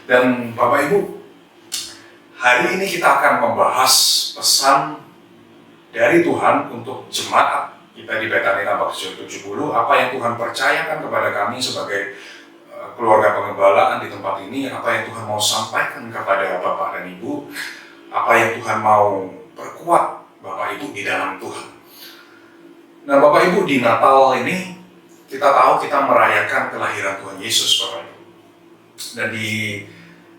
Dan Bapak Ibu, hari ini kita akan membahas pesan dari Tuhan untuk jemaat kita di Betani Tambak 70, apa yang Tuhan percayakan kepada kami sebagai keluarga pengembalaan di tempat ini, apa yang Tuhan mau sampaikan kepada Bapak dan Ibu, apa yang Tuhan mau perkuat Bapak Ibu di dalam Tuhan. Nah Bapak Ibu, di Natal ini kita tahu kita merayakan kelahiran Tuhan Yesus Bapak Ibu. Dan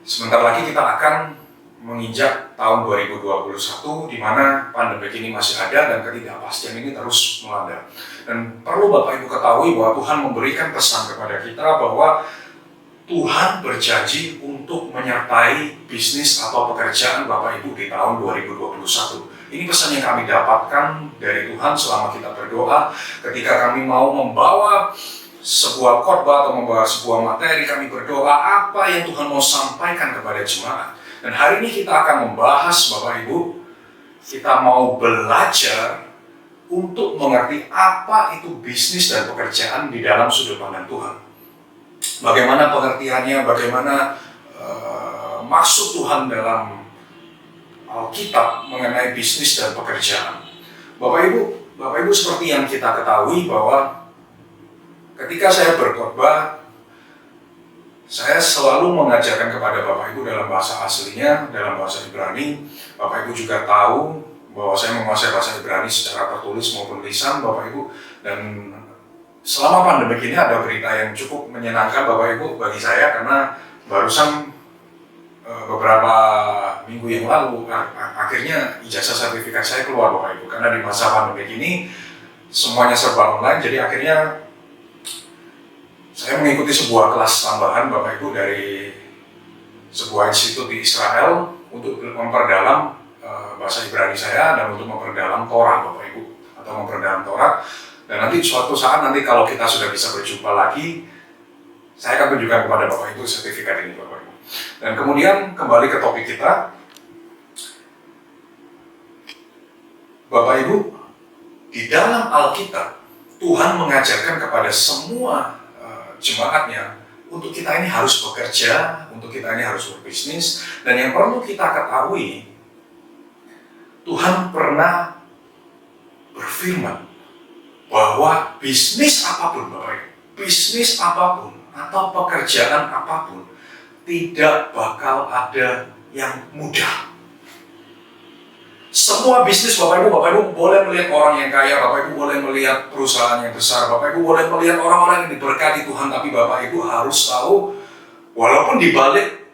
sebentar lagi kita akan menginjak tahun 2021 di mana pandemi ini masih ada dan ketidakpastian ini terus melanda. Dan perlu Bapak Ibu ketahui bahwa Tuhan memberikan pesan kepada kita bahwa Tuhan berjanji untuk menyertai bisnis atau pekerjaan Bapak Ibu di tahun 2021. Ini pesan yang kami dapatkan dari Tuhan selama kita berdoa ketika kami mau membawa sebuah khotbah atau membawa sebuah materi, kami berdoa apa yang Tuhan mau sampaikan kepada jemaat. Dan hari ini kita akan membahas Bapak Ibu, kita mau belajar untuk mengerti apa itu bisnis dan pekerjaan di dalam sudut pandang Tuhan. Bagaimana pengertiannya, bagaimana maksud Tuhan dalam Alkitab mengenai bisnis dan pekerjaan. Bapak Ibu seperti yang kita ketahui bahwa ketika saya berkhotbah, saya selalu mengajarkan kepada Bapak Ibu dalam bahasa aslinya, dalam bahasa Ibrani. Bapak Ibu juga tahu bahwa saya menguasai bahasa Ibrani secara tertulis maupun lisan Bapak Ibu. Dan selama pandemi ini ada berita yang cukup menyenangkan Bapak Ibu bagi saya, karena barusan beberapa minggu yang lalu akhirnya ijazah sertifikat saya keluar Bapak Ibu. Karena di masa pandemi ini semuanya serba online, jadi akhirnya saya mengikuti sebuah kelas tambahan Bapak Ibu dari sebuah institut di Israel untuk memperdalam bahasa Ibrani saya dan untuk memperdalam Torah Bapak Ibu, atau memperdalam Torah. Dan nanti suatu saat kalau kita sudah bisa berjumpa lagi, saya akan tunjukkan kepada Bapak Ibu sertifikat ini Bapak Ibu. Dan kemudian kembali ke topik kita, Bapak Ibu, di dalam Alkitab Tuhan mengajarkan kepada semua jemaatnya untuk kita ini harus bekerja, untuk kita ini harus berbisnis. Dan yang perlu kita ketahui, Tuhan pernah berfirman bahwa bisnis apapun Bapak Ibu, bisnis apapun atau pekerjaan apapun tidak bakal ada yang mudah. Semua bisnis Bapak Ibu boleh melihat orang yang kaya, Bapak Ibu boleh melihat perusahaan yang besar, Bapak Ibu boleh melihat orang-orang yang diberkati Tuhan, tapi Bapak Ibu harus tahu, walaupun dibalik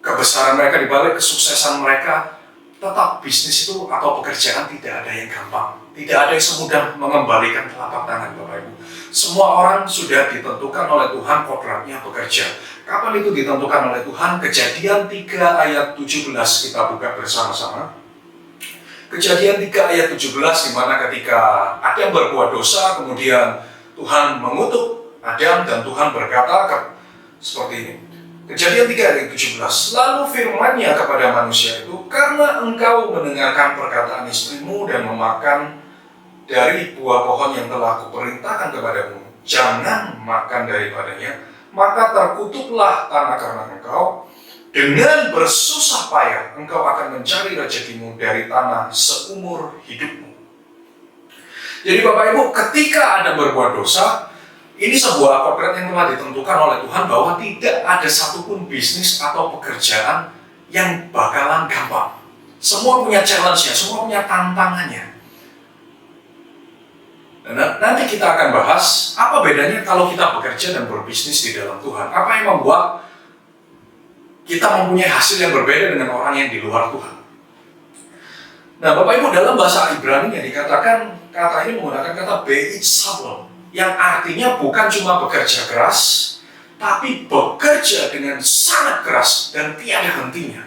kebesaran mereka, dibalik kesuksesan mereka, tetap bisnis itu atau pekerjaan tidak ada yang gampang. Tidak ada yang semudah mengembalikan telapak tangan Bapak Ibu. Semua orang sudah ditentukan oleh Tuhan kodratnya bekerja. Kapan itu ditentukan oleh Tuhan? Kejadian 3 ayat 17 kita buka bersama-sama. Kejadian 3 ayat 17, di mana ketika Adam berbuat dosa, kemudian Tuhan mengutuk Adam dan Tuhan berkata seperti ini. Kejadian 3 ayat 17, lalu firman-Nya kepada manusia itu, karena engkau mendengarkan perkataan istrimu dan memakan dari buah pohon yang telah kuperintahkan kepadamu, jangan makan daripadanya, maka terkutuklah tanah karena engkau. Dengan bersusah payah engkau akan mencari rezekimu dari tanah seumur hidupmu. Jadi Bapak Ibu, ketika Adam berbuat dosa, ini sebuah kodrat yang telah ditentukan oleh Tuhan bahwa tidak ada satupun bisnis atau pekerjaan yang bakalan gampang. Semua punya challenge-nya, semua punya tantangannya. Dan nanti kita akan bahas apa bedanya kalau kita bekerja dan berbisnis di dalam Tuhan. Apa yang membuat kita mempunyai hasil yang berbeda dengan orang yang di luar Tuhan. Nah Bapak Ibu, dalam bahasa Ibrani yang dikatakan, kata ini menggunakan kata beit sablon, yang artinya bukan cuma bekerja keras, tapi bekerja dengan sangat keras dan tiada hentinya.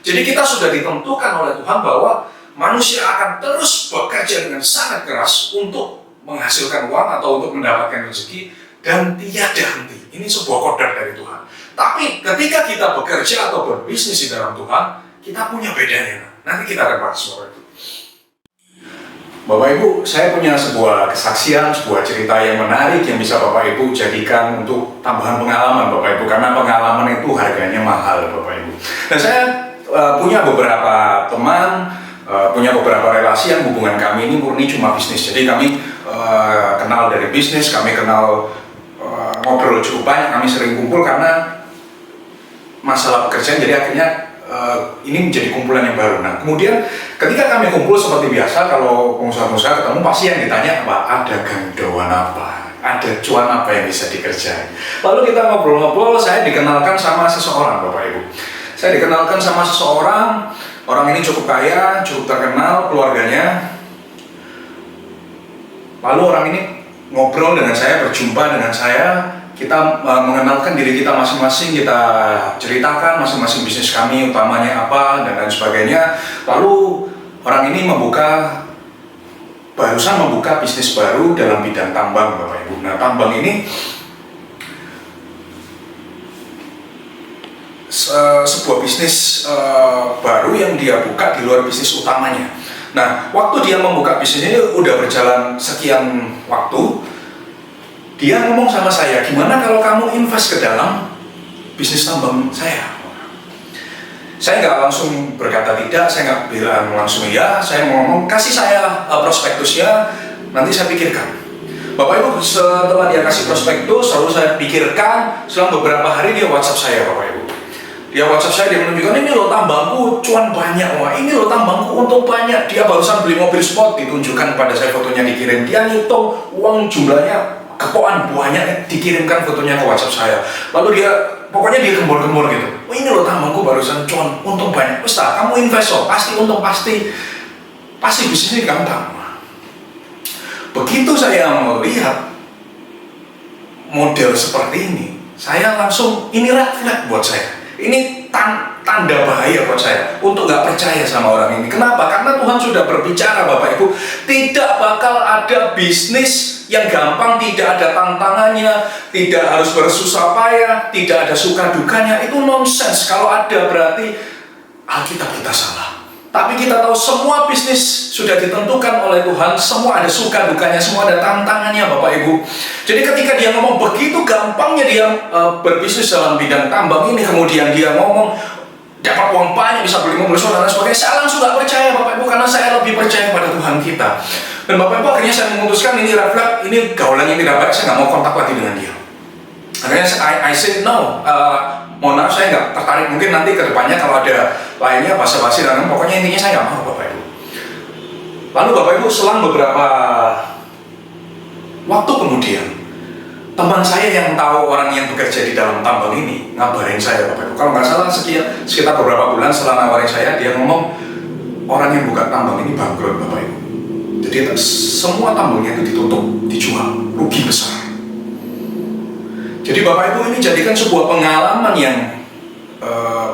Jadi kita sudah ditentukan oleh Tuhan bahwa manusia akan terus bekerja dengan sangat keras untuk menghasilkan uang atau untuk mendapatkan rezeki dan tiada henti. Ini sebuah kodrat dari Tuhan. Tapi ketika kita bekerja atau berbisnis di dalam Tuhan, kita punya bedanya. Nanti kita akan bahas soal itu. Bapak Ibu, saya punya sebuah kesaksian, sebuah cerita yang menarik yang bisa Bapak Ibu jadikan untuk tambahan pengalaman Bapak Ibu, karena pengalaman itu harganya mahal Bapak Ibu. Dan saya punya beberapa teman, punya beberapa relasi yang hubungan kami ini murni cuma bisnis. Jadi kami kenal dari bisnis, kami kenal ngobrol cukup banyak, kami sering kumpul karena masalah pekerjaan, jadi akhirnya ini menjadi kumpulan yang baru. Nah, kemudian ketika kami kumpul seperti biasa, kalau pengusaha-pengusaha ketemu pasti yang ditanya apa? Ada gandauan apa? Ada cuan apa yang bisa dikerjain? Lalu kita ngobrol-ngobrol, saya dikenalkan sama seseorang Bapak Ibu. Saya dikenalkan sama seseorang, orang ini cukup kaya, cukup terkenal, keluarganya. Lalu orang ini ngobrol dengan saya, berjumpa dengan saya, kita mengenalkan diri kita masing-masing, kita ceritakan masing-masing bisnis kami utamanya apa dan lain sebagainya. Lalu orang ini barusan membuka bisnis baru dalam bidang tambang Bapak Ibu. Nah, tambang ini sebuah bisnis baru yang dia buka di luar bisnis utamanya. Nah, waktu dia membuka bisnis ini udah berjalan sekian waktu, dia ngomong sama saya, gimana kalau kamu invest ke dalam bisnis tambang saya? Saya nggak langsung berkata tidak, saya nggak bilang langsung iya, saya ngomong, kasih saya prospektusnya, nanti saya pikirkan. Bapak Ibu, setelah dia kasih prospektus, lalu saya pikirkan, selang beberapa hari dia WhatsApp saya Bapak Ibu. Dia WhatsApp saya, dia menunjukkan, ini loh tambangku, cuan banyak, wah ini loh tambangku untung banyak. Dia barusan beli mobil sport, ditunjukkan pada saya, fotonya dikirim, dia ngitung uang jumlahnya, kepoan banyak, dikirimkan fotonya ke WhatsApp saya. Lalu pokoknya dia gembor-gembor gitu. Oh ini loh tambangku barusan cuan untung banyak. Ustaz, kamu invest loh, pasti untung, pasti bisnisnya gampang. Begitu saya melihat model seperti ini, saya langsung, ini red flag buat saya. Ini tanda bahaya buat saya untuk nggak percaya sama orang ini. Kenapa? Karena Tuhan sudah berbicara Bapak Ibu, tidak bakal ada bisnis yang gampang, tidak ada tantangannya, tidak harus bersusah payah, tidak ada suka dukanya. Itu nonsens. Kalau ada berarti Alkitab kita salah. Tapi kita tahu semua bisnis sudah ditentukan oleh Tuhan, semua ada suka dukanya, semua ada tantangannya Bapak Ibu. Jadi ketika dia ngomong begitu gampangnya dia berbisnis dalam bidang tambang ini, kemudian dia ngomong dapat uang banyak, bisa beli mobil dan sebagainya, saya langsung gak percaya Bapak Ibu, karena saya lebih percaya pada Tuhan kita. Dan Bapak Ibu, akhirnya saya memutuskan ini refleks, ini gaulan yang tidak baik, saya gak mau kontak lagi dengan dia. Akhirnya I said no, mohon maaf saya nggak tertarik, mungkin nanti ke depannya kalau ada lainnya basa-basi dan pokoknya intinya saya nggak mau Bapak Ibu. Lalu Bapak Ibu, selang beberapa waktu kemudian, teman saya yang tahu orang yang bekerja di dalam tambang ini ngabarin saya Bapak Ibu. Kalau nggak salah sekitar beberapa bulan setelah ngabarin saya, dia ngomong orang yang buka tambang ini bangkrut Bapak Ibu. Jadi semua tambangnya itu ditutup, dijual, rugi besar. Jadi Bapak Ibu, ini jadikan sebuah pengalaman yang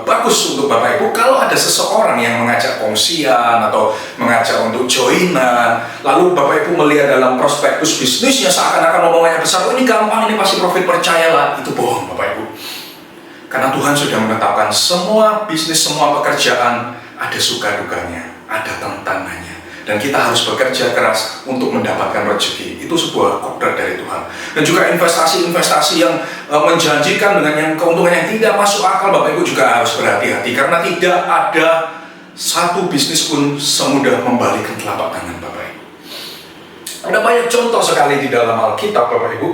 bagus untuk Bapak Ibu. Kalau ada seseorang yang mengajak kongsian atau mengajak untuk joinan, lalu Bapak Ibu melihat dalam prospektus bisnisnya seakan-akan omongannya besar, oh ini gampang, ini pasti profit, percayalah. Itu bohong Bapak Ibu. Karena Tuhan sudah menetapkan semua bisnis, semua pekerjaan ada suka dukanya, ada tantangannya. Dan kita harus bekerja keras untuk mendapatkan rezeki. Itu sebuah kodrat dari Tuhan. Dan juga investasi-investasi yang menjanjikan dengan yang keuntungan yang tidak masuk akal, Bapak Ibu juga harus berhati-hati. Karena tidak ada satu bisnis pun semudah membalikkan telapak tangan Bapak Ibu. Ada banyak contoh sekali di dalam Alkitab Bapak Ibu.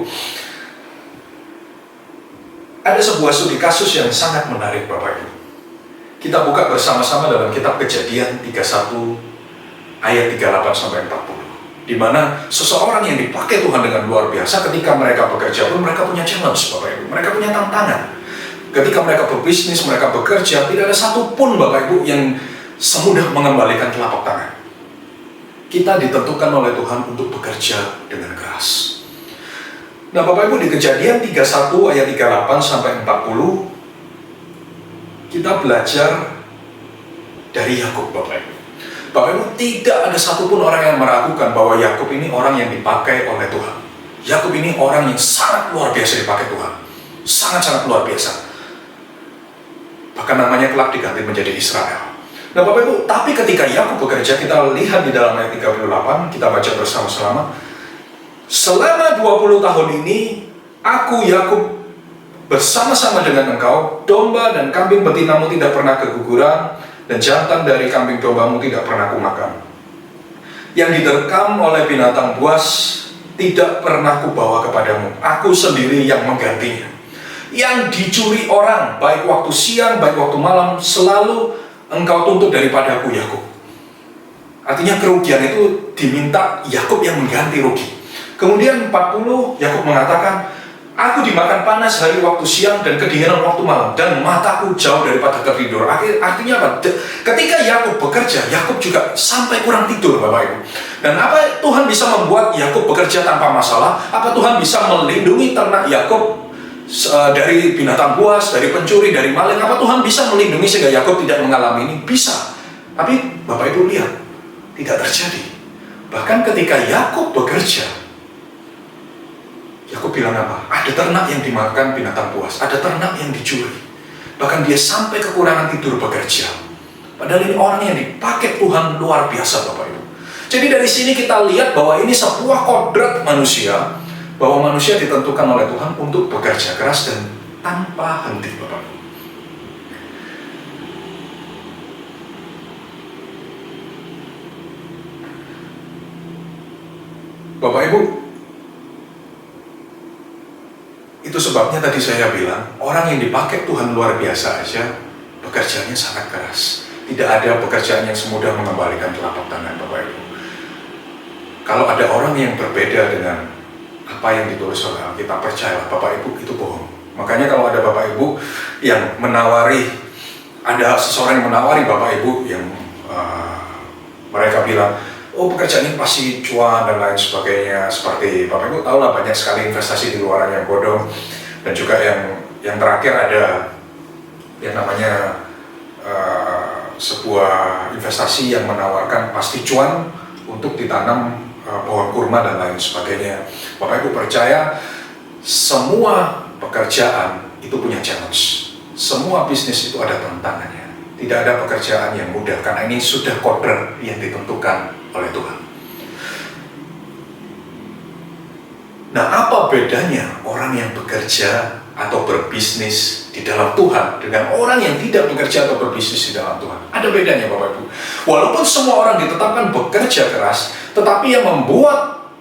Ada sebuah studi kasus yang sangat menarik Bapak Ibu. Kita buka bersama-sama dalam kitab Kejadian 31 ayat 38 sampai 40, di mana seseorang yang dipakai Tuhan dengan luar biasa, ketika mereka bekerja pun mereka punya challenge Bapak Ibu, mereka punya tantangan. Ketika mereka berbisnis, mereka bekerja, tidak ada satupun Bapak Ibu yang semudah mengembalikan telapak tangan. Kita ditentukan oleh Tuhan untuk bekerja dengan keras. Nah Bapak Ibu, di Kejadian 31 ayat 38 sampai 40, kita belajar dari Yakub Bapak Ibu. Bapak Ibu, tidak ada satupun orang yang meragukan bahwa Yakub ini orang yang dipakai oleh Tuhan. Yakub ini orang yang sangat luar biasa dipakai Tuhan. Sangat-sangat luar biasa. Bahkan namanya kelak diganti menjadi Israel. Nah Bapak Ibu, tapi ketika Yakub bekerja, kita lihat di dalam ayat 38, kita baca bersama-sama. Selama 20 tahun ini, aku Yakub bersama-sama dengan engkau, domba dan kambing betinamu tidak pernah keguguran, dan jantan dari kambing dombamu tidak pernah kumakan. Yang diterkam oleh binatang buas tidak pernah kubawa kepadamu, aku sendiri yang menggantinya. Yang dicuri orang, baik waktu siang, baik waktu malam, selalu engkau tuntut daripadaku Yakub. Artinya kerugian itu diminta Yakub yang mengganti rugi. Kemudian 40, Yakub mengatakan, aku dimakan panas hari waktu siang dan kedinginan waktu malam, dan mataku jauh daripada tertidur. Artinya apa? Ketika Yakub bekerja, Yakub juga sampai kurang tidur, Bapak Ibu. Dan apa Tuhan bisa membuat Yakub bekerja tanpa masalah? Apa Tuhan bisa melindungi ternak Yakub dari binatang buas, dari pencuri, dari maling? Apa Tuhan bisa melindungi sehingga Yakub tidak mengalami ini? Bisa. Tapi Bapak Ibu lihat, tidak terjadi. Bahkan ketika Yakub bekerja, Yakub bilang apa? Ada ternak yang dimakan binatang buas, ada ternak yang dicuri. Bahkan dia sampai kekurangan tidur bekerja. Padahal ini orang yang dipakai Tuhan luar biasa, Bapak Ibu. Jadi dari sini kita lihat bahwa ini sebuah kodrat manusia, bahwa manusia ditentukan oleh Tuhan untuk bekerja keras dan tanpa henti, Bapak Ibu. Bapak Ibu, itu sebabnya tadi saya bilang, orang yang dipakai Tuhan luar biasa aja, pekerjaannya sangat keras. Tidak ada pekerjaan yang semudah mengembalikan telapak tangan, Bapak Ibu. Kalau ada orang yang berbeda dengan apa yang ditulis oleh Alkitab, percayalah Bapak Ibu, itu bohong. Makanya kalau ada Bapak Ibu yang menawari, ada seseorang yang menawari Bapak Ibu yang mereka bilang, oh pekerjaan ini pasti cuan dan lain sebagainya. Seperti Bapak Ibu tahu lah, banyak sekali investasi di luaran yang bodong. Dan juga yang terakhir ada yang namanya sebuah investasi yang menawarkan pasti cuan untuk ditanam pohon kurma dan lain sebagainya. Bapak Ibu percaya, semua pekerjaan itu punya challenge. Semua bisnis itu ada tantangannya. Tidak ada pekerjaan yang mudah, karena ini sudah kodrat yang ditentukan oleh Tuhan. Nah, apa bedanya orang yang bekerja atau berbisnis di dalam Tuhan dengan orang yang tidak bekerja atau berbisnis di dalam Tuhan? Ada bedanya, Bapak Ibu. Walaupun semua orang ditetapkan bekerja keras, tetapi yang membuat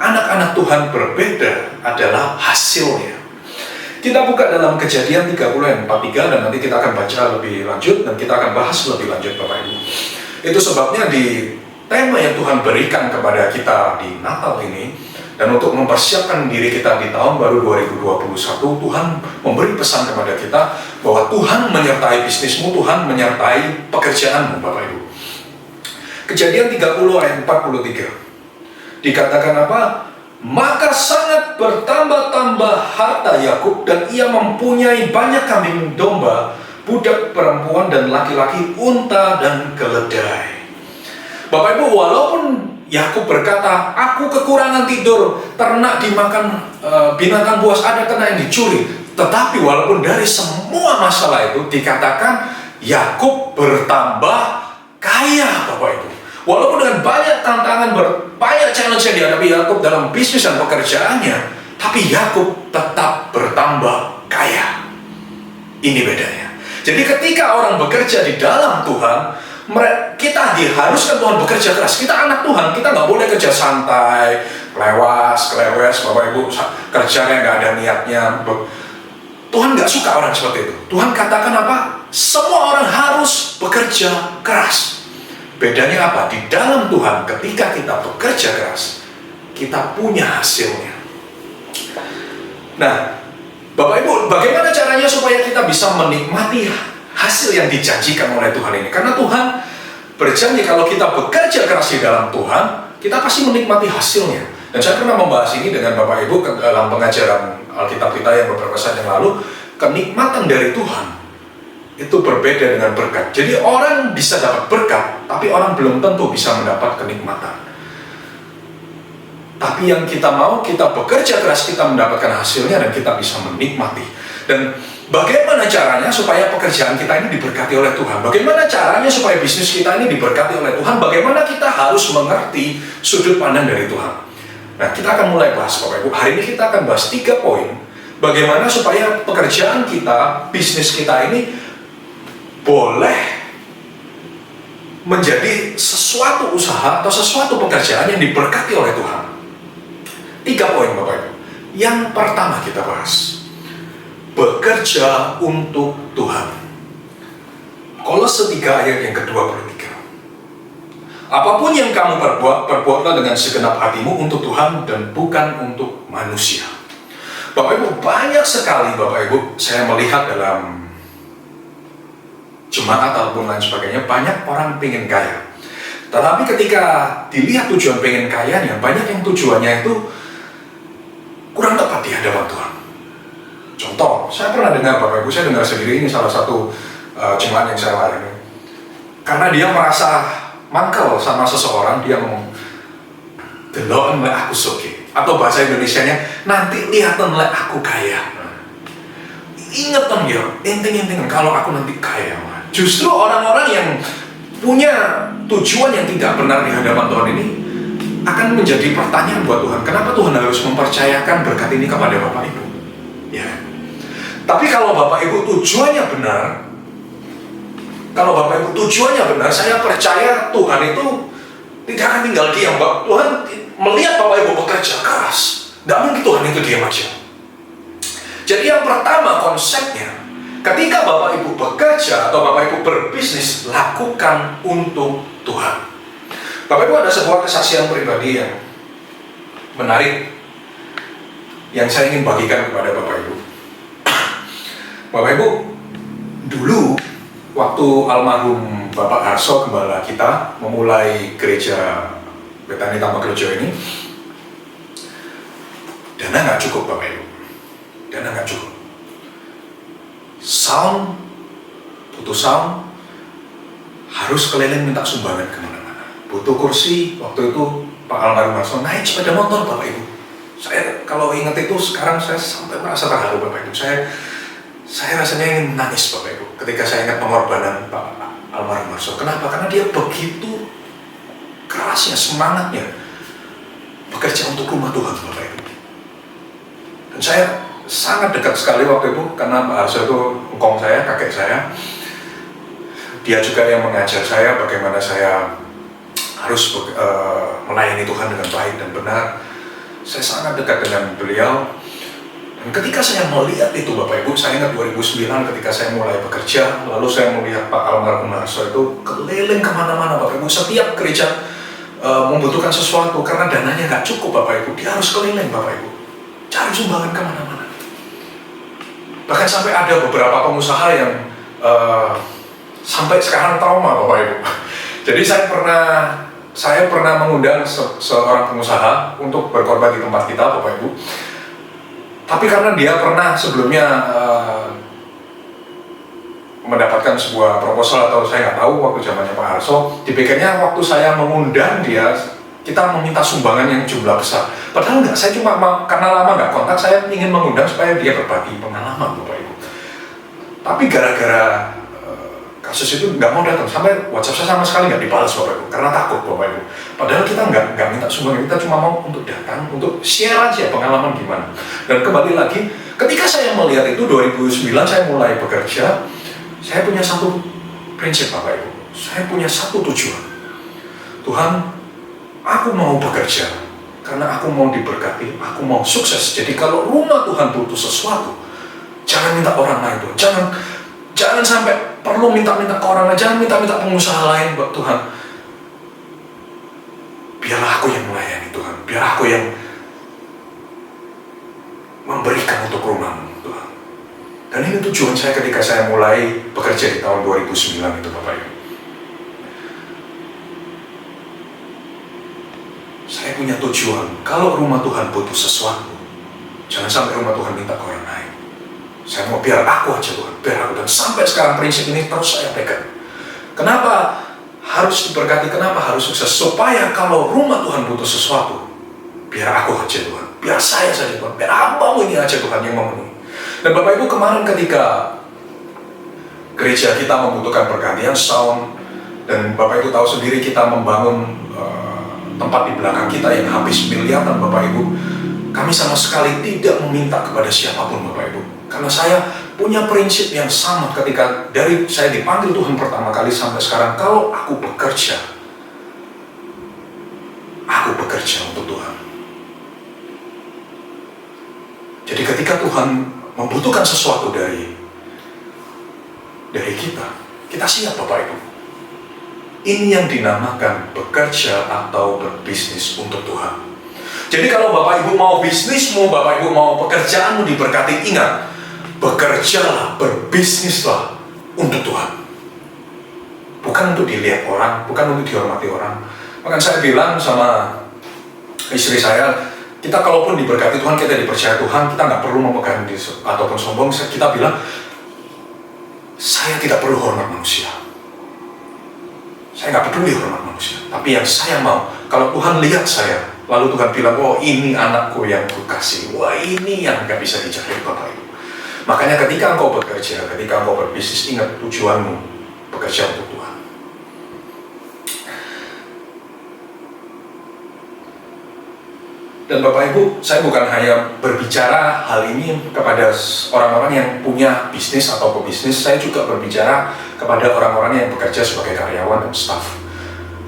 anak-anak Tuhan berbeda adalah hasilnya. Kita buka dalam Kejadian 30 ayat 43, dan nanti kita akan baca lebih lanjut dan kita akan bahas lebih lanjut, Bapak Ibu. Itu sebabnya di tema yang Tuhan berikan kepada kita di Natal ini, dan untuk mempersiapkan diri kita di tahun baru 2021, Tuhan memberi pesan kepada kita bahwa Tuhan menyertai bisnismu, Tuhan menyertai pekerjaanmu, Bapak Ibu. Kejadian 30 ayat 43 dikatakan apa? Maka sangat bertambah-tambah harta Yakub, dan ia mempunyai banyak kambing domba, budak perempuan dan laki-laki, unta dan keledai. Bapak Ibu, walaupun Yakub berkata, aku kekurangan tidur, ternak dimakan binatang buas, ada ternak yang dicuri, tetapi walaupun dari semua masalah itu dikatakan Yakub bertambah kaya, Bapak Ibu. Walaupun dengan banyak tantangan, banyak challenge yang dihadapi Yakub dalam bisnis dan pekerjaannya, tapi Yakub tetap bertambah kaya. Ini bedanya. Jadi ketika orang bekerja di dalam Tuhan, kita diharuskan Tuhan bekerja keras. Kita anak Tuhan, kita nggak boleh kerja santai, kelewes, Bapak Ibu, kerjanya nggak ada niatnya. Tuhan nggak suka orang seperti itu. Tuhan katakan apa? Semua orang harus bekerja keras. Bedanya apa? Di dalam Tuhan, ketika kita bekerja keras, kita punya hasilnya. Nah, Bapak Ibu, bagaimana caranya supaya kita bisa menikmati hasil yang dijanjikan oleh Tuhan ini? Karena Tuhan berjanji kalau kita bekerja keras di dalam Tuhan, kita pasti menikmati hasilnya. Dan saya pernah membahas ini dengan Bapak Ibu dalam pengajaran Alkitab kita yang beberapa saat yang lalu. Kenikmatan dari Tuhan itu berbeda dengan berkat. Jadi orang bisa dapat berkat, tapi orang belum tentu bisa mendapat kenikmatan. Tapi yang kita mau, kita bekerja keras, kita mendapatkan hasilnya dan kita bisa menikmati. Dan Bagaimana caranya supaya pekerjaan kita ini diberkati oleh Tuhan? Bagaimana caranya supaya bisnis kita ini diberkati oleh Tuhan? Bagaimana kita harus mengerti sudut pandang dari Tuhan? Nah, kita akan mulai bahas Bapak Ibu. Hari ini kita akan bahas 3 poin. Bagaimana supaya pekerjaan kita, bisnis kita ini boleh menjadi sesuatu usaha atau sesuatu pekerjaan yang diberkati oleh Tuhan. 3 poin Bapak Ibu. Yang pertama kita bahas, bekerja untuk Tuhan. Kolose 3 ayat yang ke-23. Apapun yang kamu perbuatlah dengan segenap hatimu untuk Tuhan dan bukan untuk manusia. Bapak Ibu, banyak sekali Bapak Ibu saya melihat dalam jemaat ataupun lain sebagainya, banyak orang pengen kaya. Tetapi ketika dilihat tujuan pengen kayanya, banyak yang tujuannya itu kurang tepat di hadapan Tuhan. Contoh, saya pernah dengar Bapak Ibu, saya dengar sendiri, ini salah satu jemaat yang saya layani. Karena dia merasa mangkel sama seseorang, dia ngomong, "Deloken lek aku soge." Atau bahasa Indonesianya, "Nanti lihatan lek aku kaya." Ingetan ya, inting-inting kalau aku nanti kaya. Justru orang-orang yang punya tujuan yang tidak benar di hadapan Tuhan ini akan menjadi pertanyaan buat Tuhan. Kenapa Tuhan harus mempercayakan berkat ini kepada Bapak Ibu? Ya. Tapi kalau Bapak Ibu tujuannya benar, saya percaya Tuhan itu tidak akan tinggal diam. Tuhan melihat Bapak Ibu bekerja keras. Tidak mungkin Tuhan itu diam aja. Jadi yang pertama konsepnya, ketika Bapak Ibu bekerja atau Bapak Ibu berbisnis, lakukan untuk Tuhan. Bapak Ibu, ada sebuah kesaksian pribadi yang menarik yang saya ingin bagikan kepada Bapak Ibu. Bapak Ibu, dulu waktu almarhum Bapak Harso, gembala kita, memulai gereja Betani Tambakrejo ini, dana nggak cukup Bapak Ibu, dana nggak cukup. Butuh sound, harus keliling minta sumbangan kemana-mana. Butuh kursi, waktu itu Pak almarhum Harso naik sepeda motor Bapak Ibu. Saya kalau ingat itu sekarang saya sampai merasa terharu Bapak Ibu. Saya rasanya ingin nangis Bapak Ibu ketika saya ingat pengorbanan Pak almarhum Harso. Kenapa? Karena dia begitu kerasnya, semangatnya bekerja untuk rumah Tuhan Bapak Ibu. Dan saya sangat dekat sekali waktu itu karena Pak Harso itu engkong saya, kakek saya. Dia juga yang mengajar saya bagaimana saya harus melayani Tuhan dengan baik dan benar. Saya sangat dekat dengan beliau. Dan ketika saya melihat itu Bapak Ibu, saya ingat 2009 ketika saya mulai bekerja, lalu saya melihat Pak almarhum Harso itu keliling kemana-mana Bapak Ibu. Setiap gereja membutuhkan sesuatu karena dananya nggak cukup Bapak Ibu, dia harus keliling Bapak Ibu, cari sumbangan kemana-mana. Bahkan sampai ada beberapa pengusaha yang sampai sekarang trauma Bapak Ibu. Jadi saya pernah mengundang seorang pengusaha untuk berkorban di tempat kita Bapak Ibu. Tapi karena dia pernah sebelumnya mendapatkan sebuah proposal atau saya nggak tahu waktu zamannya Pak Harso, dipikirnya waktu saya mengundang dia, kita meminta sumbangan yang jumlah besar. Padahal enggak, saya cuma karena lama nggak kontak, saya ingin mengundang supaya dia berbagi pengalaman Bapak Ibu. Tapi gara-gara kasus itu nggak mau datang, sampai WhatsApp saya sama sekali nggak dibalas Bapak Ibu, karena takut Bapak Ibu. Padahal kita nggak minta sumbangan, kita cuma mau untuk datang, untuk share aja pengalaman gimana. Dan kembali lagi, ketika saya melihat itu 2009 saya mulai bekerja, saya punya satu prinsip Bapak Ibu, saya punya satu tujuan. Tuhan, aku mau bekerja karena aku mau diberkati, aku mau sukses. Jadi kalau rumah Tuhan butuh sesuatu, jangan minta orang lain Tuhan, jangan sampai perlu minta-minta ke orang lain, jangan minta-minta pengusaha lain buat Tuhan. Biarlah aku yang melayani Tuhan, biar aku yang memberikan untuk rumah-Mu Tuhan. Dan ini tujuan saya ketika saya mulai bekerja di tahun 2009 itu Bapak Ibu. Saya punya tujuan, kalau rumah Tuhan butuh sesuatu, jangan sampai rumah Tuhan minta ke orang lain. Saya mau biar aku aja Tuhan, biar aku. Dan sampai sekarang prinsip ini terus saya pegang. Kenapa harus diberkati, kenapa harus sukses? Supaya kalau rumah Tuhan butuh sesuatu, biar aku aja Tuhan, biar saya saja Tuhan, biar hamba-Mu ini aja Tuhan yang memenuhi. Dan Bapak Ibu, kemarin ketika gereja kita membutuhkan pergantian sound, dan Bapak Ibu tahu sendiri kita membangun tempat di belakang kita yang habis miliaran Bapak Ibu, kami sama sekali tidak meminta kepada siapapun Bapak Ibu. Karena saya punya prinsip yang sama ketika dari saya dipanggil Tuhan pertama kali sampai sekarang, kalau aku bekerja untuk Tuhan. Jadi ketika Tuhan membutuhkan sesuatu dari kita siap Bapak Ibu. Ini yang dinamakan bekerja atau berbisnis untuk Tuhan. Jadi kalau Bapak Ibu mau bisnismu, Bapak Ibu mau pekerjaanmu diberkati, ingat, bekerjalah, berbisnislah untuk Tuhan. Bukan untuk dilihat orang, bukan untuk dihormati orang. Maka saya bilang sama istri saya, kita kalaupun diberkati Tuhan, kita dipercaya Tuhan, kita nggak perlu memegang diri ataupun sombong. Kita bilang, saya tidak perlu hormat manusia. Saya nggak peduli hormat manusia. Tapi yang saya mau, kalau Tuhan lihat saya, lalu Tuhan bilang, oh ini anakku yang kukasih, wah ini yang nggak bisa dijahit Bapak Ibu. Makanya ketika engkau bekerja, ketika engkau berbisnis, ingat tujuanmu bekerja untuk Tuhan. Dan Bapak Ibu, saya bukan hanya berbicara hal ini kepada orang-orang yang punya bisnis atau pebisnis, saya juga berbicara kepada orang-orang yang bekerja sebagai karyawan dan staf.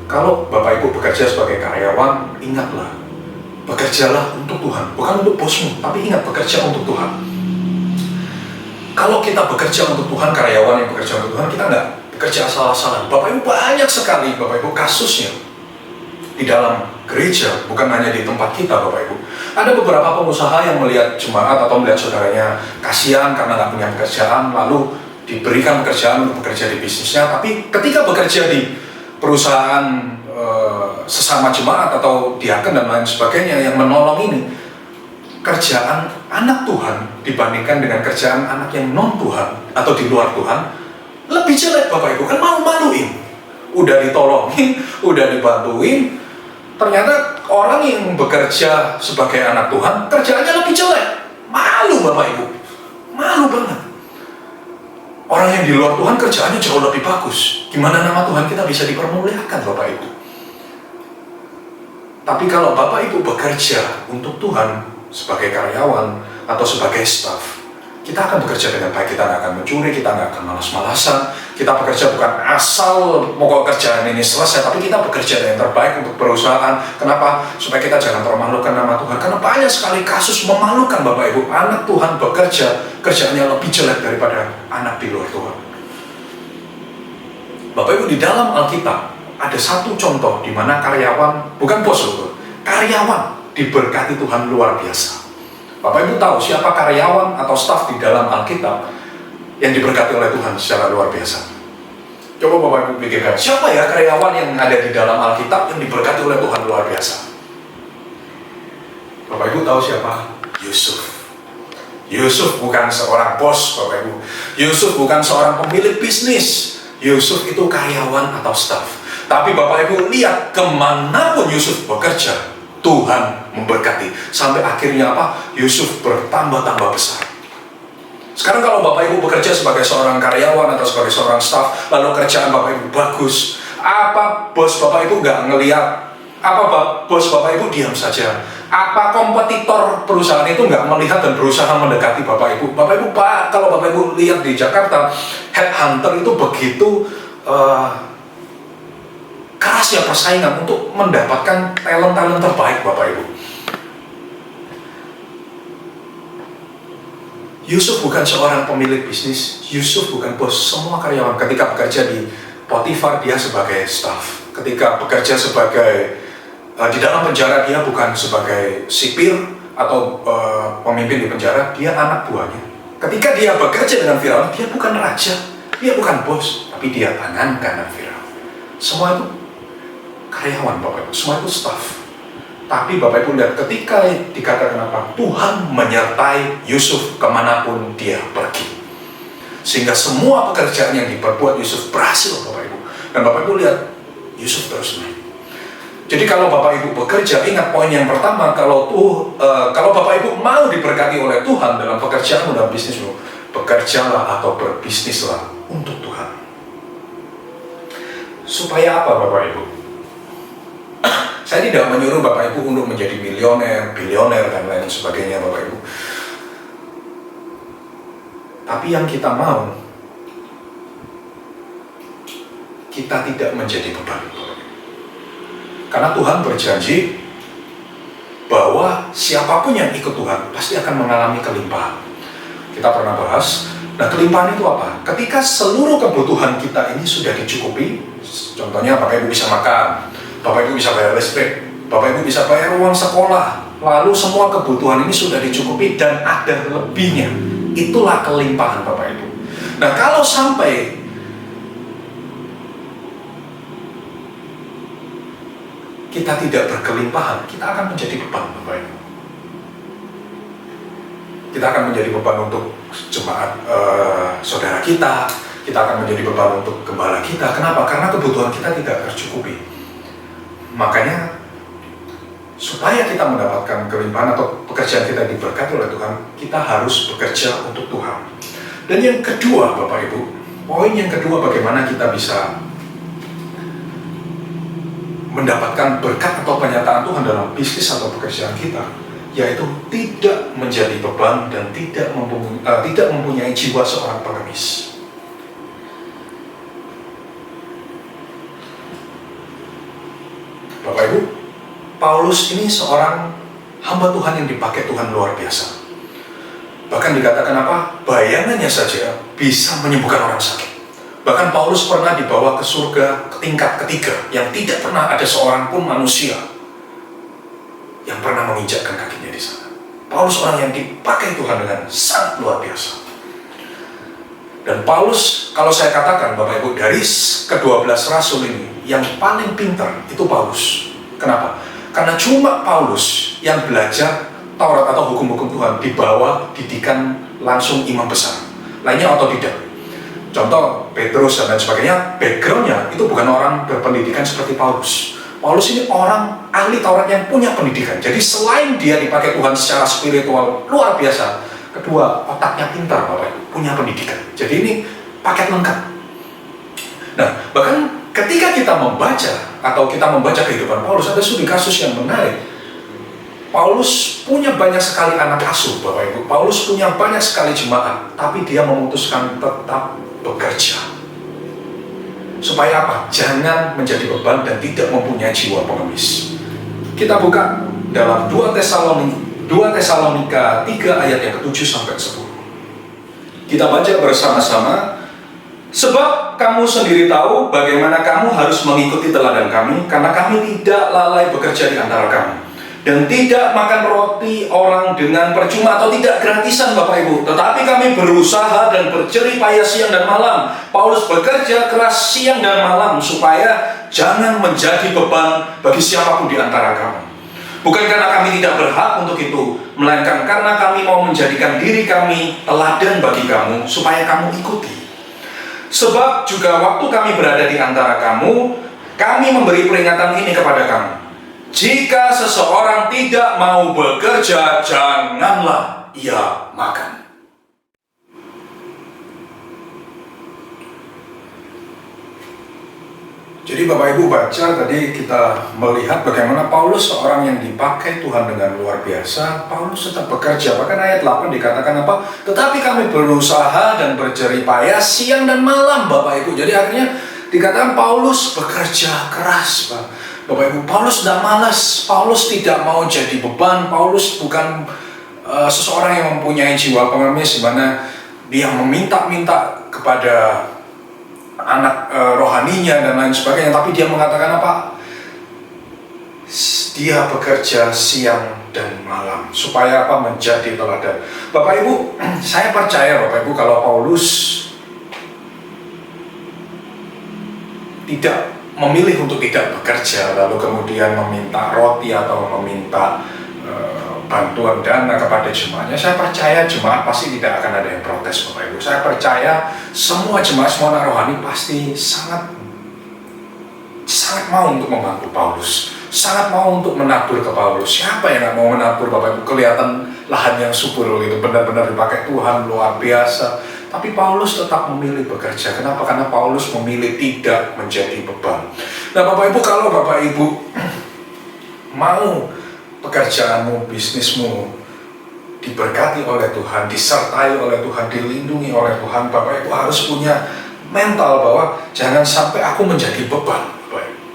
Kalau Bapak Ibu bekerja sebagai karyawan, ingatlah, bekerjalah untuk Tuhan, bukan untuk bosmu, tapi ingat bekerja untuk Tuhan. Kalau kita bekerja untuk Tuhan, karyawan yang bekerja untuk Tuhan, kita nggak bekerja asal-asalan. Bapak Ibu, banyak sekali Bapak Ibu kasusnya di dalam gereja, bukan hanya di tempat kita Bapak Ibu. Ada beberapa pengusaha yang melihat jemaat atau melihat saudaranya kasihan karena nggak punya pekerjaan, lalu diberikan pekerjaan untuk bekerja di bisnisnya. Tapi ketika bekerja di perusahaan sesama jemaat atau diaken dan lain sebagainya yang menolong ini, kerjaan anak Tuhan dibandingkan dengan kerjaan anak yang non Tuhan atau di luar Tuhan lebih jelek Bapak Ibu. Kan malu-maluin, udah ditolongin, udah dibantuin, ternyata orang yang bekerja sebagai anak Tuhan kerjaannya lebih jelek. Malu Bapak Ibu, malu banget. Orang yang di luar Tuhan kerjaannya jauh lebih bagus. Gimana nama Tuhan kita bisa dipermuliakan Bapak Ibu? Tapi kalau Bapak Ibu bekerja untuk Tuhan sebagai karyawan atau sebagai staf, kita akan bekerja dengan baik. Kita nggak akan mencuri, kita nggak akan malas-malasan. Kita bekerja bukan asal mau kerjaan ini selesai, tapi kita bekerja dengan terbaik untuk perusahaan. Kenapa? Supaya kita jangan permalukan nama Tuhan. Karena banyak sekali kasus memalukan Bapak Ibu. Anak Tuhan bekerja, kerjaannya lebih jelek daripada anak di luar Tuhan. Bapak Ibu, di dalam Alkitab ada satu contoh di mana karyawan, bukan bos loh, karyawan diberkati Tuhan luar biasa. Bapak Ibu tahu siapa karyawan atau staf di dalam Alkitab yang diberkati oleh Tuhan secara luar biasa? Coba Bapak Ibu pikirkan, siapa ya karyawan yang ada di dalam Alkitab yang diberkati oleh Tuhan luar biasa? Bapak Ibu tahu siapa? Yusuf. Yusuf bukan seorang bos Bapak Ibu. Yusuf bukan seorang pemilik bisnis. Yusuf itu karyawan atau staf. Tapi Bapak Ibu lihat, kemanapun Yusuf bekerja, Tuhan memberkati. Sampai akhirnya apa? Yusuf bertambah-tambah besar. Sekarang kalau Bapak Ibu bekerja sebagai seorang karyawan atau sebagai seorang staf, lalu kerjaan Bapak Ibu bagus, apa bos Bapak Ibu nggak ngelihat? Apa bos Bapak Ibu diam saja? Apa kompetitor perusahaan itu nggak melihat dan berusaha mendekati Bapak Ibu? Bapak Ibu, kalau Bapak Ibu lihat di Jakarta, headhunter itu begitu keras ya persaingan untuk mendapatkan talent-talent terbaik Bapak Ibu. Yusuf bukan seorang pemilik bisnis, Yusuf bukan bos. Semua karyawan ketika bekerja di Potifar, dia sebagai staff. Ketika bekerja sebagai di dalam penjara, dia bukan sebagai sipir atau pemimpin di penjara, dia anak buahnya. Ketika dia bekerja dengan Firaun, dia bukan raja, dia bukan bos, tapi dia tangan kanan Firaun. Semua itu karyawan Bapak Ibu, semua itu staff. Tapi Bapak Ibu lihat, ketika dikatakan apa? Tuhan menyertai Yusuf kemanapun dia pergi. Sehingga semua pekerjaan yang diperbuat Yusuf berhasil Bapak Ibu. Dan Bapak Ibu lihat, Yusuf terus naik. Jadi kalau Bapak Ibu bekerja, ingat poin yang pertama, kalau Bapak Ibu mau diberkati oleh Tuhan dalam pekerjaanmu dan bisnismu, bekerjalah atau berbisnislah untuk Tuhan. Supaya apa Bapak Ibu? Saya tidak menyuruh Bapak Ibu untuk menjadi milioner, bilioner, dan lain sebagainya Bapak Ibu. Tapi yang kita mau, kita tidak menjadi beban. Karena Tuhan berjanji bahwa siapapun yang ikut Tuhan pasti akan mengalami kelimpahan. Kita pernah bahas, nah kelimpahan itu apa? Ketika seluruh kebutuhan kita ini sudah dicukupi, contohnya Bapak Ibu bisa makan, Bapak Ibu bisa bayar listrik, Bapak Ibu bisa bayar uang sekolah, lalu semua kebutuhan ini sudah dicukupi dan ada lebihnya, itulah kelimpahan Bapak Ibu. Nah kalau sampai kita tidak berkelimpahan, kita akan menjadi beban Bapak Ibu. Kita akan menjadi beban untuk jemaat saudara kita akan menjadi beban untuk gembala kita. Kenapa? Karena kebutuhan kita tidak tercukupi. Makanya supaya kita mendapatkan kelimpahan atau pekerjaan kita diberkati oleh Tuhan, kita harus bekerja untuk Tuhan. Dan yang kedua Bapak Ibu, poin yang kedua, bagaimana kita bisa mendapatkan berkat atau penyataan Tuhan dalam bisnis atau pekerjaan kita, yaitu tidak menjadi beban dan tidak mempunyai jiwa seorang pengemis. Bapak Ibu, Paulus ini seorang hamba Tuhan yang dipakai Tuhan luar biasa. Bahkan dikatakan apa? Bayangannya saja bisa menyembuhkan orang sakit. Bahkan Paulus pernah dibawa ke surga ke tingkat ketiga, yang tidak pernah ada seorang pun manusia yang pernah menginjakkan kakinya di sana. Paulus orang yang dipakai Tuhan dengan sangat luar biasa. Dan Paulus, kalau saya katakan Bapak Ibu, dari ke-12 rasul ini, yang paling pintar itu Paulus. Kenapa? Karena cuma Paulus yang belajar Taurat atau hukum-hukum Tuhan di bawah didikan langsung imam besar. Lainnya otodidak. Contoh Petrus dan lain sebagainya, backgroundnya itu bukan orang berpendidikan seperti Paulus. Paulus ini orang ahli Taurat yang punya pendidikan. Jadi selain dia dipakai Tuhan secara spiritual luar biasa, kedua otaknya pintar Bapak Ibu, punya pendidikan. Jadi ini paket lengkap. Nah bahkan ketika kita membaca kehidupan Paulus, ada studi kasus yang menarik. Paulus punya banyak sekali anak asuh Bapak Ibu. Paulus punya banyak sekali jemaat, tapi dia memutuskan tetap bekerja. Supaya apa? Jangan menjadi beban dan tidak mempunyai jiwa pengemis. Kita buka dalam 2 Tesalonika 3 ayat yang ke-7 sampai 10. Kita baca bersama-sama. Sebab kamu sendiri tahu bagaimana kamu harus mengikuti teladan kami, karena kami tidak lalai bekerja di antara kamu, dan tidak makan roti orang dengan percuma atau tidak gratisan Bapak Ibu, tetapi kami berusaha dan berjerih payah siang dan malam. Paulus bekerja keras siang dan malam supaya jangan menjadi beban bagi siapapun di antara kamu. Bukan karena kami tidak berhak untuk itu, melainkan karena kami mau menjadikan diri kami teladan bagi kamu supaya kamu ikuti. Sebab juga waktu kami berada di antara kamu, kami memberi peringatan ini kepada kamu. Jika seseorang tidak mau bekerja, janganlah ia makan. Jadi Bapak Ibu baca tadi, kita melihat bagaimana Paulus seorang yang dipakai Tuhan dengan luar biasa. Paulus tetap bekerja. Bahkan ayat 8 dikatakan apa? Tetapi kami berusaha dan berjerih payah siang dan malam Bapak Ibu. Jadi artinya dikatakan Paulus bekerja keras Bapak Ibu. Paulus tidak malas, Paulus tidak mau jadi beban. Paulus bukan seseorang yang mempunyai jiwa pengemis, di mana dia meminta-minta kepada anak rohaninya dan lain sebagainya. Tapi dia mengatakan apa? Dia bekerja siang dan malam supaya apa? Menjadi teladan. Bapak Ibu, saya percaya Bapak Ibu, kalau Paulus tidak memilih untuk tidak bekerja, lalu kemudian meminta roti atau meminta bantuan dana kepada jemaatnya, saya percaya jemaat pasti tidak akan ada yang protes Bapak Ibu. Saya percaya semua jemaat, semua anak rohani pasti sangat mau untuk membantu Paulus. sangat mau untuk menabur ke Paulus. Siapa yang nggak mau menabur, Bapak Ibu? Kelihatan lahan yang subur itu benar-benar dipakai Tuhan luar biasa. Tapi Paulus tetap memilih bekerja. Kenapa? Karena Paulus memilih tidak menjadi beban. Nah, Bapak Ibu, kalau Bapak Ibu mau pekerjaanmu, bisnismu diberkati oleh Tuhan, disertai oleh Tuhan, dilindungi oleh Tuhan, Bapak Ibu harus punya mental bahwa jangan sampai aku menjadi beban.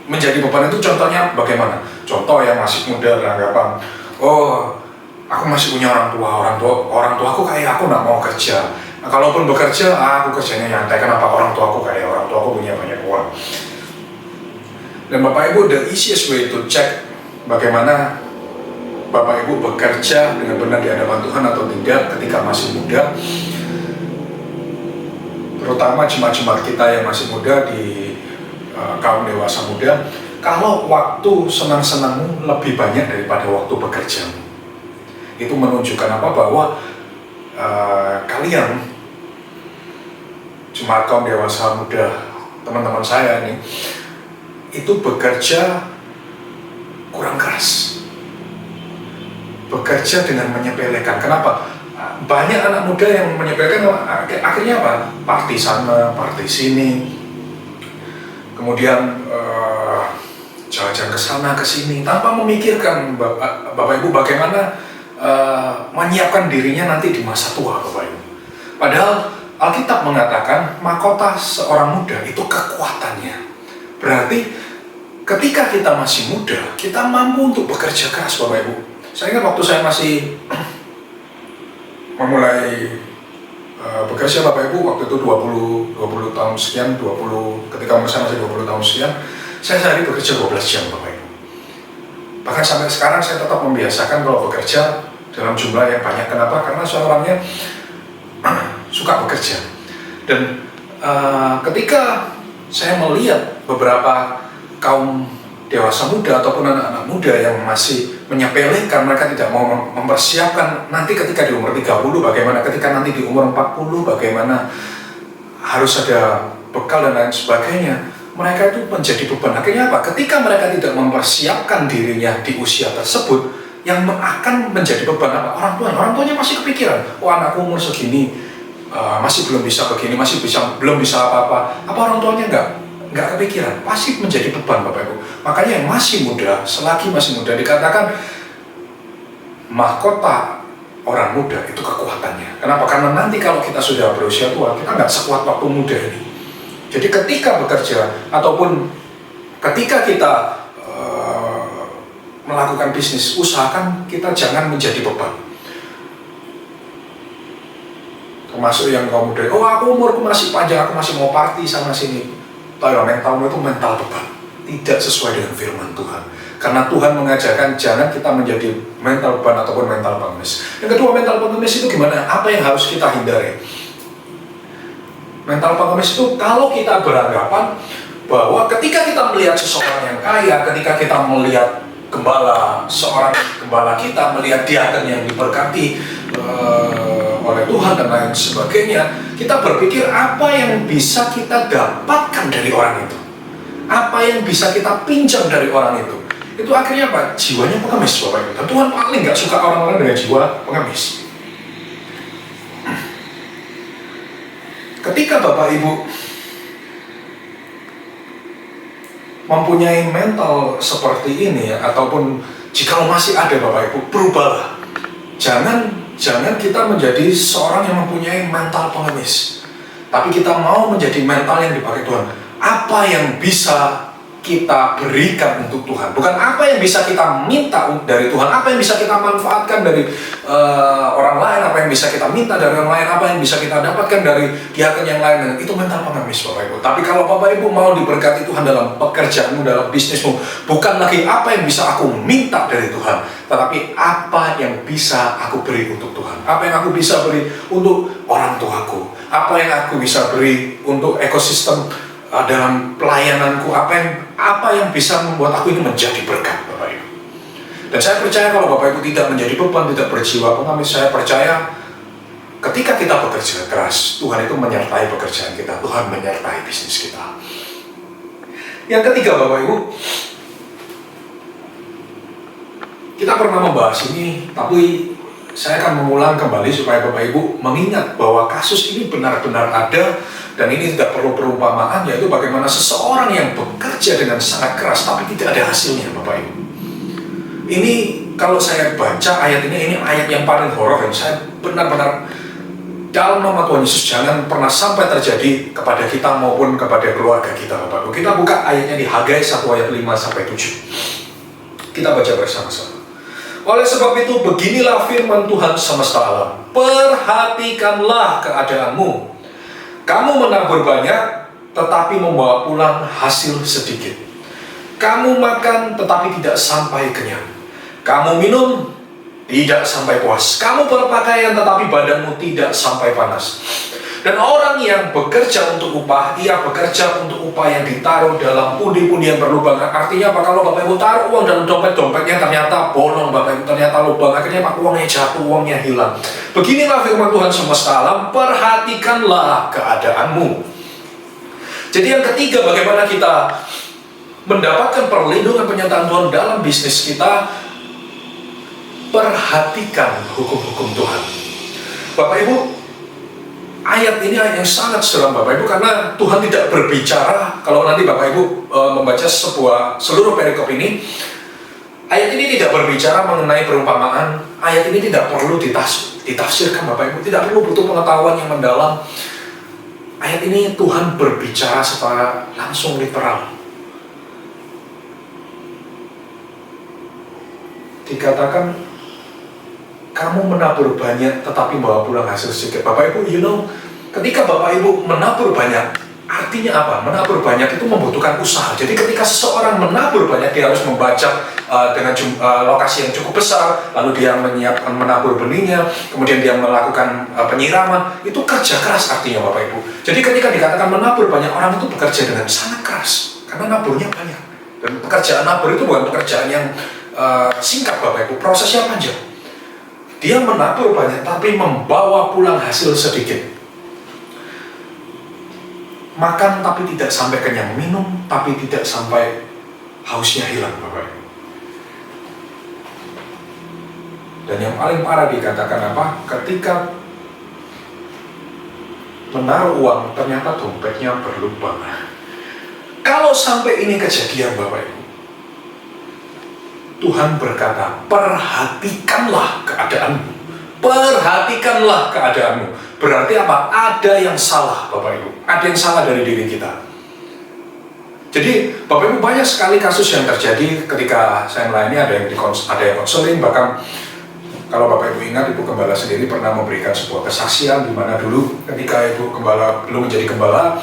Menjadi beban itu contohnya bagaimana? Contoh yang masih muda beranggapan, oh aku masih punya orang tua aku kayak aku nggak mau kerja. Nah, kalaupun bekerja, aku kerjanya nyantai. Kenapa? Orang tua aku kayak orang tua aku punya banyak uang. Dan Bapak Ibu, the easiest way to check bagaimana Bapak Ibu bekerja dengan benar di hadapan Tuhan atau tidak ketika masih muda, terutama jemaat-jemaat kita yang masih muda di kaum dewasa muda, kalau waktu senang-senangmu lebih banyak daripada waktu bekerjamu, itu menunjukkan apa? Bahwa kalian jemaat kaum dewasa muda, teman-teman saya ini, itu bekerja kurang keras, bekerja dengan menyepelekan. Kenapa? Banyak anak muda yang menyepelekan, akhirnya apa? Party sana, party sini, kemudian jalan-jalan ke sana ke sini tanpa memikirkan Bapak Ibu bagaimana menyiapkan dirinya nanti di masa tua, Bapak Ibu. Padahal Alkitab mengatakan mahkota seorang muda itu kekuatannya. Berarti ketika kita masih muda, kita mampu untuk bekerja keras, Bapak Ibu. Saya ingat waktu saya masih memulai bekerja, Bapak Ibu, waktu itu 20 tahun sekian, ketika umur saya masih 20 tahun sekian, saya sehari bekerja 12 jam, Bapak Ibu. Bahkan sampai sekarang saya tetap membiasakan kalau bekerja dalam jumlah yang banyak. Kenapa? Karena saya orangnya suka bekerja. Dan ketika saya melihat beberapa kaum dewasa muda ataupun anak-anak muda yang masih menyepelekan, mereka tidak mau mempersiapkan nanti ketika di umur 30 bagaimana, ketika nanti di umur 40 bagaimana, harus ada bekal dan lain sebagainya, mereka itu menjadi beban. Akhirnya apa? Ketika mereka tidak mempersiapkan dirinya di usia tersebut, yang akan menjadi beban apa? Orang tuanya masih kepikiran, oh anakku umur segini masih belum bisa begini, belum bisa apa-apa. Apa orang tuanya nggak kepikiran? Pasti menjadi beban, Bapak Ibu. Makanya yang masih muda, selagi masih muda, dikatakan mahkota orang muda itu kekuatannya. Kenapa? Karena nanti kalau kita sudah berusia tua, kita nggak sekuat waktu muda ini. Jadi ketika bekerja ataupun ketika kita melakukan bisnis, usahakan kita jangan menjadi beban. Termasuk yang kaum muda, oh aku umurku masih panjang, aku masih mau party sana sini. Tahu, mentalmu itu mental beban, tidak sesuai dengan firman Tuhan. Karena Tuhan mengajarkan jangan kita menjadi mental beban ataupun mental pengemis. Yang kedua, mental pengemis itu gimana? Apa yang harus kita hindari? Mental pengemis itu kalau kita beranggapan bahwa ketika kita melihat seseorang yang kaya, ketika kita melihat seorang gembala kita, melihat diaken yang diberkati oleh Tuhan dan lain sebagainya, kita berpikir apa yang bisa kita dapatkan dari orang itu, apa yang bisa kita pinjam dari orang itu. Itu akhirnya apa? Jiwanya pengemis, Bapak Ibu. Dan Tuhan paling nggak suka orang-orang dengan jiwa pengemis. Ketika Bapak Ibu mempunyai mental seperti ini, ataupun jika masih ada, Bapak Ibu, berubahlah. Jangan kita menjadi seorang yang mempunyai mental pengemis, tapi kita mau menjadi mental yang dipakai Tuhan. Apa yang bisa kita berikan untuk Tuhan, bukan apa yang bisa kita minta dari Tuhan, apa yang bisa kita manfaatkan dari orang lain, apa yang bisa kita minta dari orang lain, apa yang bisa kita dapatkan dari diaken yang lain. Itu mental pengemis, Bapak Ibu. Tapi kalau Bapak Ibu mau diberkati Tuhan dalam pekerjaanmu, dalam bisnismu, bukan lagi apa yang bisa aku minta dari Tuhan, tetapi apa yang bisa aku beri untuk Tuhan, apa yang aku bisa beri untuk orang tuaku, apa yang aku bisa beri untuk ekosistem dalam pelayananku, apa yang bisa membuat aku ini menjadi berkat, Bapak Ibu. Dan saya percaya kalau Bapak Ibu tidak menjadi beban, tidak berjiwa pengemis, saya percaya ketika kita bekerja keras, Tuhan itu menyertai pekerjaan kita, Tuhan menyertai bisnis kita. Yang ketiga, Bapak Ibu, Kita pernah membahas ini, tapi saya akan mengulang kembali supaya Bapak Ibu mengingat bahwa kasus ini benar-benar ada dan ini tidak perlu perumpamaan, yaitu bagaimana seseorang yang bekerja dengan sangat keras tapi tidak ada hasilnya, Bapak Ibu. Ini kalau saya baca ayat ini ayat yang paling horor dan saya benar-benar dalam nama Tuhan Yesus jangan pernah sampai terjadi kepada kita maupun kepada keluarga kita, Bapak Ibu. Kita buka ayatnya di Hagai 1 ayat 5-7. Kita baca bersama-sama. Oleh sebab itu, beginilah firman Tuhan semesta alam. Perhatikanlah keadaanmu. Kamu menabur banyak, tetapi membawa pulang hasil sedikit. Kamu makan, tetapi tidak sampai kenyang. Kamu minum, tidak sampai puas. Kamu berpakaian, tetapi badanmu tidak sampai panas. Dan orang yang bekerja untuk upah, ia bekerja untuk upah yang ditaruh dalam pundi-pundi yang berlubang. Artinya apa? Kalau Bapak Ibu taruh uang dalam dompet-dompetnya ternyata bolong, Bapak Ibu, ternyata lubang, akhirnya uangnya jatuh, uangnya hilang. Beginilah firman Tuhan semesta alam, perhatikanlah keadaanmu. Jadi yang ketiga, bagaimana kita mendapatkan perlindungan penyertaan Tuhan dalam bisnis kita, perhatikan hukum-hukum Tuhan. Bapak Ibu, ayat ini ayat yang sangat seram, Bapak Ibu, karena Tuhan tidak berbicara. Kalau nanti Bapak Ibu membaca seluruh perikop ini, ayat ini tidak berbicara mengenai perumpamaan. Ayat ini tidak perlu ditafsirkan, Bapak Ibu, tidak perlu butuh pengetahuan yang mendalam. Ayat ini Tuhan berbicara secara langsung literal. Dikatakan, kamu menabur banyak tetapi bawa pulang hasil sedikit. Bapak Ibu, ketika Bapak Ibu menabur banyak, artinya apa? Menabur banyak itu membutuhkan usaha. Jadi ketika seseorang menabur banyak, dia harus membaca dengan lokasi yang cukup besar, lalu dia menyiapkan menabur benihnya, kemudian dia melakukan penyiraman. Itu kerja keras artinya, Bapak Ibu. Jadi ketika dikatakan menabur banyak, orang itu bekerja dengan sangat keras karena naburnya banyak. Dan pekerjaan nabur itu bukan pekerjaan yang singkat, Bapak Ibu. Prosesnya panjang. Dia menabur banyak tapi membawa pulang hasil sedikit. Makan tapi tidak sampai kenyang, minum tapi tidak sampai hausnya hilang, Bapak Ibu. Dan yang paling parah dikatakan apa? Ketika menaruh uang ternyata dompetnya berlubang. Kalau sampai ini kejadian, Bapak Ibu, Tuhan berkata, perhatikanlah keadaanmu. Perhatikanlah keadaanmu. Berarti apa? Ada yang salah, Bapak Ibu. Ada yang salah dari diri kita. Jadi, Bapak Ibu, banyak sekali kasus yang terjadi ketika saya melayani, ada yang konseling, bahkan kalau Bapak Ibu ingat, Ibu Gembala sendiri pernah memberikan sebuah kesaksian di mana dulu ketika Ibu Gembala belum menjadi gembala,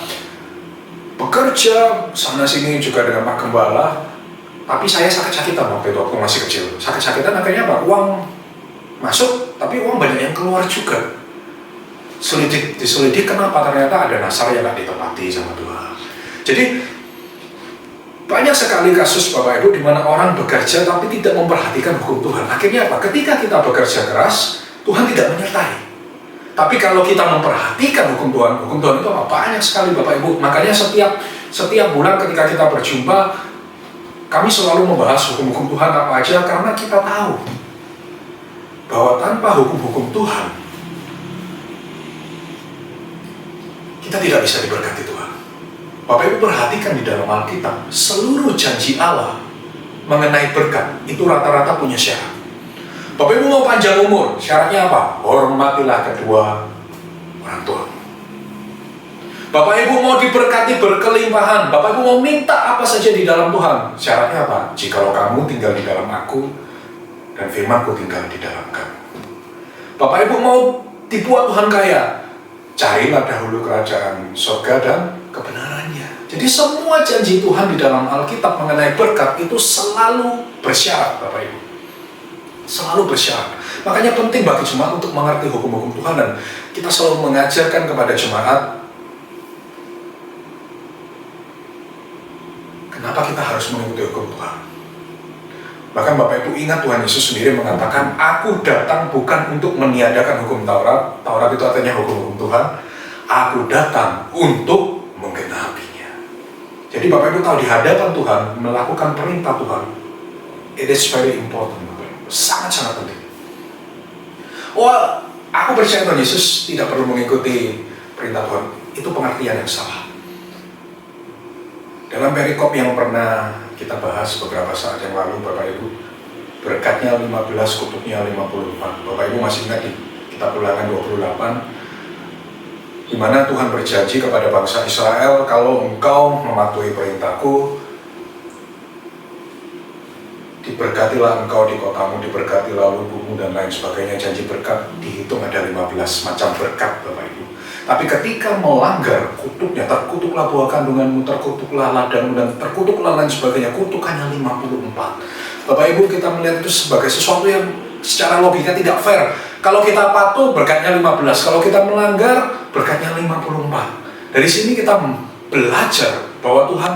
bekerja sana sini juga dengan Pak Gembala. Tapi saya sakit-sakitan waktu itu, waktu masih kecil. Sakit-sakitan akhirnya apa? Uang masuk, tapi uang banyak yang keluar juga. Diselidik kenapa? Ternyata ada nasar yang nggak ditepati sama Tuhan. Jadi, banyak sekali kasus, Bapak Ibu, di mana orang bekerja tapi tidak memperhatikan hukum Tuhan. Akhirnya apa? Ketika kita bekerja keras, Tuhan tidak menyertai. Tapi kalau kita memperhatikan hukum Tuhan itu apa? Banyak sekali, Bapak Ibu. Makanya setiap bulan ketika kita berjumpa, kami selalu membahas hukum-hukum Tuhan apa aja, karena kita tahu bahwa tanpa hukum-hukum Tuhan, kita tidak bisa diberkati Tuhan. Bapak Ibu perhatikan di dalam Alkitab, seluruh janji Allah mengenai berkat, itu rata-rata punya syarat. Bapak Ibu mau panjang umur, syaratnya apa? Hormatilah kedua orang tua. Bapak Ibu mau diberkati berkelimpahan, Bapak Ibu mau minta apa saja di dalam Tuhan, syaratnya apa? Jikalau kamu tinggal di dalam aku, dan firman-Ku tinggal di dalam kamu. Bapak Ibu mau dibuat Tuhan kaya, carilah dahulu kerajaan surga dan kebenarannya. Jadi semua janji Tuhan di dalam Alkitab mengenai berkat itu selalu bersyarat, Bapak Ibu. Selalu bersyarat. Makanya penting bagi jemaat untuk mengerti hukum-hukum Tuhan, dan kita selalu mengajarkan kepada jemaat, kenapa kita harus mengikuti hukum Tuhan. Bahkan Bapak Ibu ingat Tuhan Yesus sendiri mengatakan, aku datang bukan untuk meniadakan hukum Taurat. Taurat itu artinya hukum-hukum Tuhan. Aku datang untuk menggenapinya. Jadi Bapak Ibu tahu, di hadapan Tuhan melakukan perintah Tuhan, it is very important, Bapak Ibu. sangat-sangat penting. Wah, aku percaya Tuhan Yesus tidak perlu mengikuti perintah Tuhan. Itu pengertian yang salah. Dalam perikop yang pernah kita bahas beberapa saat yang lalu, Bapak Ibu, berkatnya 15, kutuknya 54. Bapak Ibu masih ingat di kitab Ulangan 28, di mana Tuhan berjanji kepada bangsa Israel, kalau engkau mematuhi perintahku, diberkatilah engkau di kotamu, diberkatilah lumbungmu dan lain sebagainya. Janji berkat dihitung ada 15 macam berkat, Bapak Ibu. Tapi ketika melanggar, kutuknya, terkutuklah buah kandunganmu, terkutuklah ladangmu, dan terkutuklah lain sebagainya, kutukannya 54. Bapak Ibu, kita melihat itu sebagai sesuatu yang secara logika tidak fair. Kalau kita patuh, berkatnya 15. Kalau kita melanggar, berkatnya 54. Dari sini kita belajar bahwa Tuhan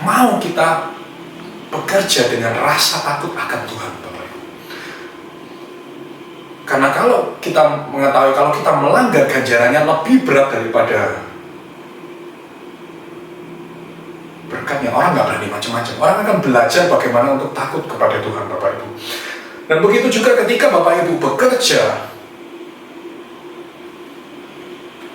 mau kita bekerja dengan rasa takut akan Tuhan, Bapak Ibu. Karena kalau kita mengetahui kalau kita melanggar, ganjarannya lebih berat daripada berkatnya. Orang nggak berani macam-macam. Orang akan belajar bagaimana untuk takut kepada Tuhan, Bapak Ibu. Dan begitu juga ketika Bapak Ibu bekerja,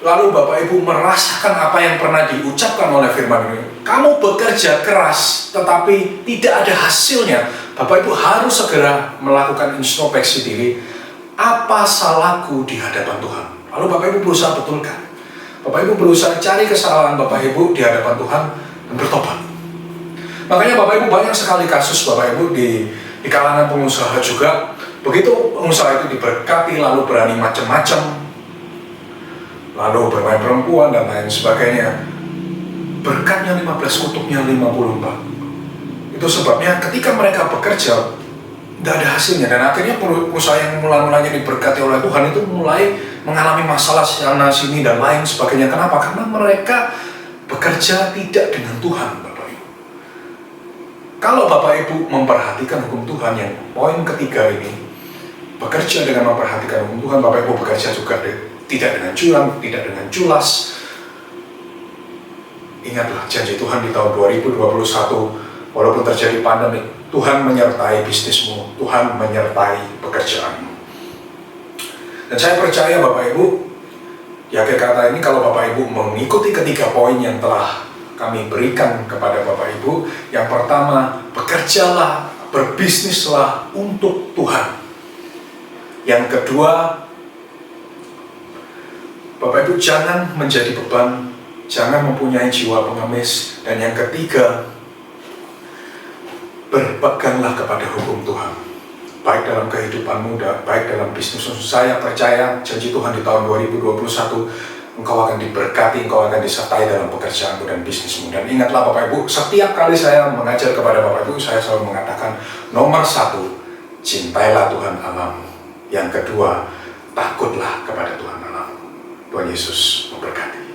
lalu Bapak Ibu merasakan apa yang pernah diucapkan oleh firman ini. Kamu bekerja keras tetapi tidak ada hasilnya. Bapak Ibu harus segera melakukan introspeksi diri. Apa salahku di hadapan Tuhan? Lalu Bapak Ibu berusaha betulkan. Bapak Ibu berusaha cari kesalahan Bapak Ibu di hadapan Tuhan dan bertobat. Makanya Bapak Ibu banyak sekali kasus Bapak Ibu di kalangan pengusaha juga. Begitu pengusaha itu diberkati lalu berani macam-macam, lalu bermain perempuan dan lain sebagainya, berkatnya 15, kutuknya 54. Itu sebabnya ketika mereka bekerja tidak ada hasilnya, dan akhirnya pengusaha yang mula-mulanya diberkati oleh Tuhan itu mulai mengalami masalah sana sini dan lain sebagainya. Kenapa? Karena mereka bekerja tidak dengan Tuhan, Bapak Ibu. Kalau Bapak Ibu memperhatikan hukum Tuhan yang poin ketiga ini, bekerja dengan memperhatikan hukum Tuhan, Bapak Ibu bekerja juga tidak dengan curang, tidak dengan culas. Ingatlah janji Tuhan di tahun 2021, walaupun terjadi pandemi, Tuhan menyertai bisnismu, Tuhan menyertai pekerjaanmu. Dan saya percaya Bapak Ibu, di akhir kata ini kalau Bapak Ibu mengikuti ketiga poin yang telah kami berikan kepada Bapak Ibu, yang pertama, bekerjalah, berbisnislah untuk Tuhan. Yang kedua, Bapak Ibu jangan menjadi beban, jangan mempunyai jiwa pengemis. Dan yang ketiga, berpeganglah kepada hukum Tuhan, baik dalam kehidupanmu, baik dalam bisnismu. Saya percaya janji Tuhan di tahun 2021, engkau akan diberkati, engkau akan disertai dalam pekerjaanmu dan bisnismu. Dan ingatlah Bapak Ibu, setiap kali saya mengajar kepada Bapak Ibu, saya selalu mengatakan, nomor 1, cintailah Tuhan Allahmu. Yang kedua, takutlah kepada Tuhan Allahmu. Tuhan Yesus memberkati.